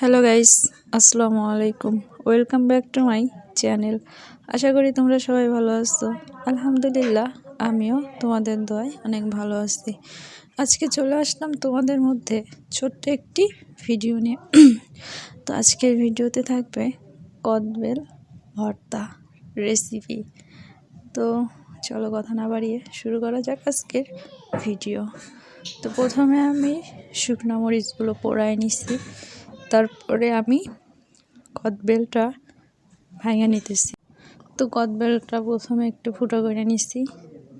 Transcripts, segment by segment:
Hello guys, আসসালামু আলাইকুম। Welcome back to my channel. আশা করি তোমরা সবাই ভালো আছো। আলহামদুলিল্লাহ, আমিও তোমাদের দোয়ায় অনেক ভালো আছি। আজকে চলে আসলাম তোমাদের মধ্যে ছোট্ট একটি ভিডিও নিয়ে। তো আজকের ভিডিওতে থাকবে কদবেল ভর্তা রেসিপি। তো চলো কথা না বাড়িয়ে শুরু করা যাক আজকের ভিডিও। তো প্রথমে আমি শুকনো মরিচগুলো পোড়ায় নিছি, তারপরে আমি কদবেলটা ভাঙে নিতেছি। তো কদবেলটা প্রথমে একটু ফুটো করে নিছি,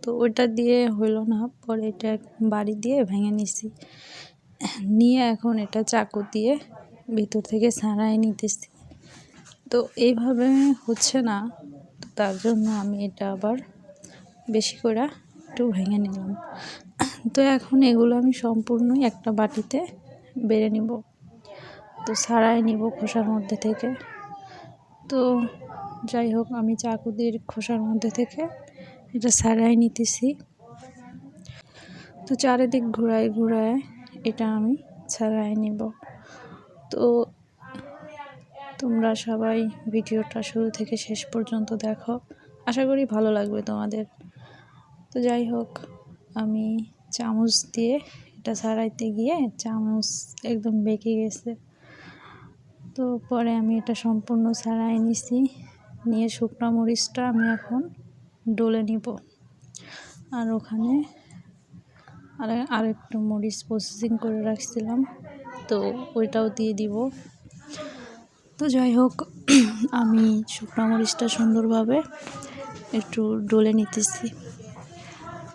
তো ওটা দিয়ে হলো না, পরে এটা বাড়ি দিয়ে ভেঙে নিছি, নিয়ে এখন এটা চাকু দিয়ে ভিতর থেকে ছাড়াই নিতেছি। তো এইভাবে হচ্ছে না, তো তার জন্য আমি এটা আবার বেশি করে একটু ভেঙে নিলাম। তো এখন এগুলো আমি সম্পূর্ণই একটা বাটিতে বেড়ে নিব। তো ছাড়াই নিব খোসার মধ্যে থেকে। তো যাই হোক, আমি চাকু দিয়ে খোসার মধ্যে থেকে এটা ছাড়াই নিতেছি। তো চারিদিক ঘুরায় ঘুরায় এটা আমি ছাড়াই নিব। তো তোমরা সবাই ভিডিওটা শুরু থেকে শেষ পর্যন্ত দেখো, আশা করি ভালো লাগবে তোমাদের। তো যাই হোক, আমি চামচ দিয়ে এটা ছাড়াইতে গিয়ে চামচ একদম বেঁকে গেছে। তো পরে আমি এটা সম্পূর্ণ ছাড়াই নিছি, নিয়ে শুকনো মরিচটা আমি এখন ডলে নিব। আর ওখানে আরেকটু মরিচ প্রসেসিং করে রাখছিলাম, তো ওইটাও দিয়ে দিব। তো যাই হোক, আমি শুকনো মরিচটা সুন্দরভাবে একটু ডলে নিতেছি।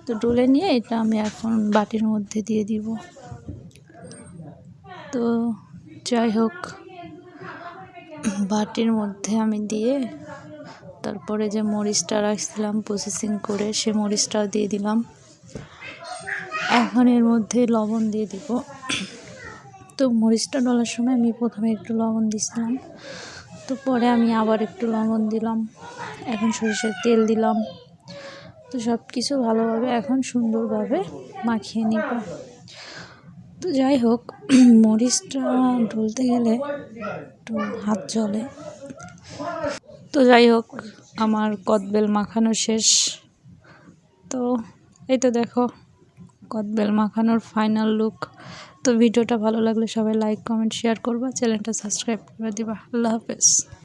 তো ডলে নিয়ে এটা আমি এখন বাটির মধ্যে দিয়ে দিব। তো যাই হোক, বাটির মধ্যে আমি দিয়ে তারপরে যে মরিচটা রাখছিলাম প্রসেসিং করে, সে মরিচটাও দিয়ে দিলাম। এখন এর মধ্যে লবণ দিয়ে দিব। তো মরিচটা ডলার সময় আমি প্রথমে একটু লবণ দিছিলাম, তো পরে আমি আবার একটু লবণ দিলাম। এখন সরিষার তেল দিলাম। তো সব কিছু ভালোভাবে এখন সুন্দরভাবে মাখিয়ে নিব। তো যাই হোক, মরিচটা ঢলতে গেলে একটু হাত জ্বলে। তো যাই হোক, আমার কদবেল মাখানো শেষ। তো এই তো দেখো কদবেল মাখানোর ফাইনাল লুক। তো ভিডিওটা ভালো লাগলে সবাই লাইক, কমেন্ট, শেয়ার করবা, চ্যানেলটা সাবস্ক্রাইব করে দিবা। আল্লাহ হাফেজ।